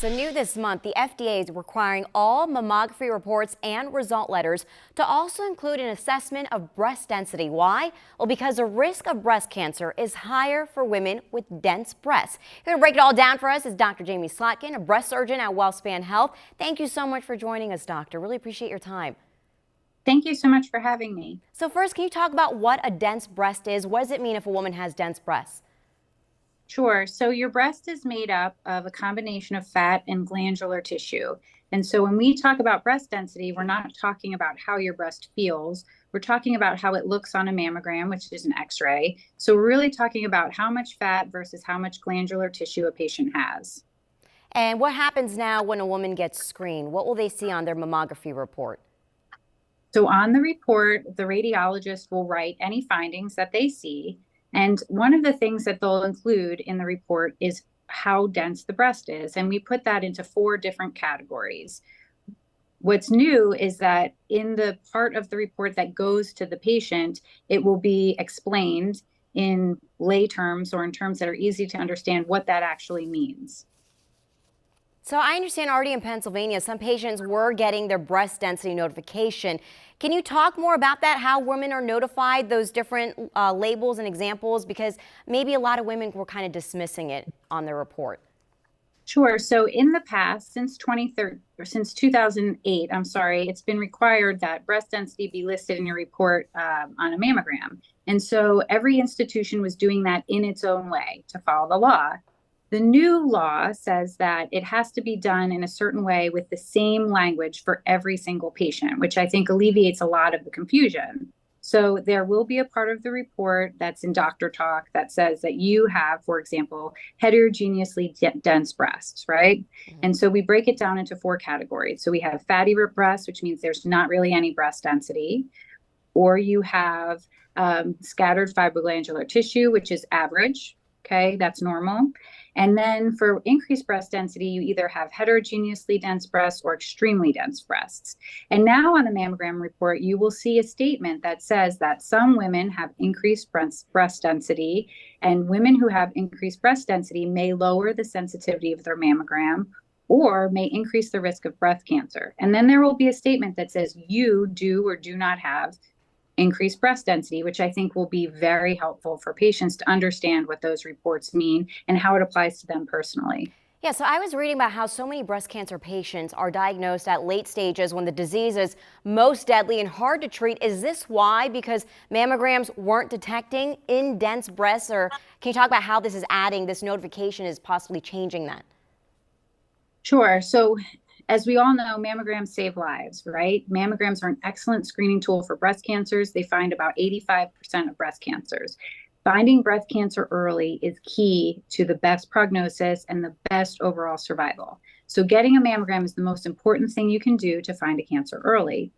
So new this month, the FDA is requiring all mammography reports and result letters to also include an assessment of breast density. Why? Well, because the risk of breast cancer is higher for women with dense breasts. Here to break it all down for us is Dr. Jamie Slotkin, a breast surgeon at WellSpan Health. Thank you so much for joining us, doctor. Really appreciate your time. Thank you so much for having me. So first, can you talk about what a dense breast is? What does it mean if a woman has dense breasts? Sure. So your breast is made up of a combination of fat and glandular tissue. And so when we talk about breast density, we're not talking about how your breast feels. We're talking about how it looks on a mammogram, which is an x-ray. So we're really talking about how much fat versus how much glandular tissue a patient has. And what happens now when a woman gets screened? What will they see on their mammography report? So on the report, the radiologist will write any findings that they see. And one of the things that they'll include in the report is how dense the breast is. And we put that into 4 different categories. What's new is that in the part of the report that goes to the patient, it will be explained in lay terms or in terms that are easy to understand what that actually means. So I understand already in Pennsylvania, some patients were getting their breast density notification. Can you talk more about that, how women are notified, those different labels and examples? Because maybe a lot of women were kind of dismissing it on their report. Sure. So in the past, since 2008, it's been required that breast density be listed in your report on a mammogram. And so every institution was doing that in its own way to follow the law. The new law says that it has to be done in a certain way with the same language for every single patient, which I think alleviates a lot of the confusion. So there will be a part of the report that's in doctor talk that says that you have, for example, heterogeneously dense breasts, right? And so we break it down into 4 categories. So we have fatty breasts, which means there's not really any breast density, or you have scattered fibroglandular tissue, which is average. Okay, that's normal. And then for increased breast density, you either have heterogeneously dense breasts or extremely dense breasts. And now on the mammogram report, you will see a statement that says that some women have increased breast density, and women who have increased breast density may lower the sensitivity of their mammogram or may increase the risk of breast cancer. And then there will be a statement that says you do or do not have increased breast density, which I think will be very helpful for patients to understand what those reports mean and how it applies to them personally. Yeah, so I was reading about how so many breast cancer patients are diagnosed at late stages when the disease is most deadly and hard to treat. Is this why? Because mammograms weren't detecting in dense breasts? Or can you talk about how this is adding, this notification is possibly changing that? Sure. So as we all know, mammograms save lives, right? Mammograms are an excellent screening tool for breast cancers. They find about 85% of breast cancers. Finding breast cancer early is key to the best prognosis and the best overall survival. So getting a mammogram is the most important thing you can do to find a cancer early.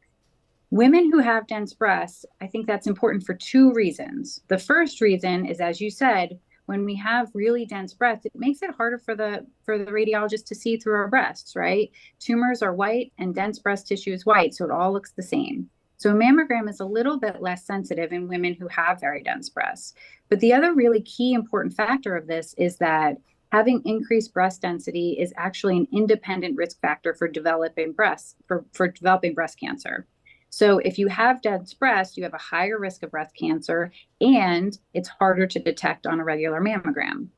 Women who have dense breasts, I think that's important for 2 reasons. The first reason is, as you said, when we have really dense breasts, it makes it harder for the radiologist to see through our breasts, right? Tumors are white and dense breast tissue is white, so it all looks the same. So a mammogram is a little bit less sensitive in women who have very dense breasts. But the other really key important factor of this is that having increased breast density is actually an independent risk factor for developing developing breast cancer. So if you have dense breasts, you have a higher risk of breast cancer, and it's harder to detect on a regular mammogram.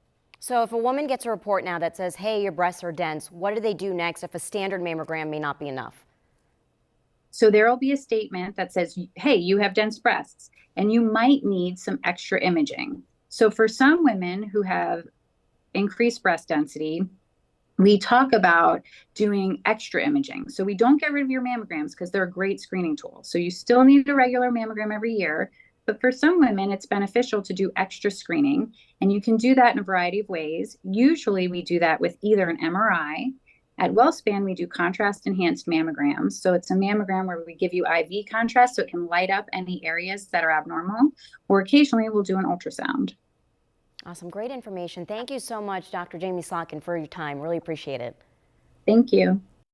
So if a woman gets a report now that says, hey, your breasts are dense, what do they do next if a standard mammogram may not be enough? So there will be a statement that says, hey, you have dense breasts, and you might need some extra imaging. So for some women who have increased breast density, we talk about doing extra imaging. So we don't get rid of your mammograms because they're a great screening tool. So you still need a regular mammogram every year. But for some women, it's beneficial to do extra screening. And you can do that in a variety of ways. Usually we do that with either an MRI. At WellSpan, we do contrast enhanced mammograms. So it's a mammogram where we give you IV contrast so it can light up any areas that are abnormal. Or occasionally we'll do an ultrasound. Awesome. Great information. Thank you so much, Dr. Jamie Slotkin, for your time. Really appreciate it. Thank you.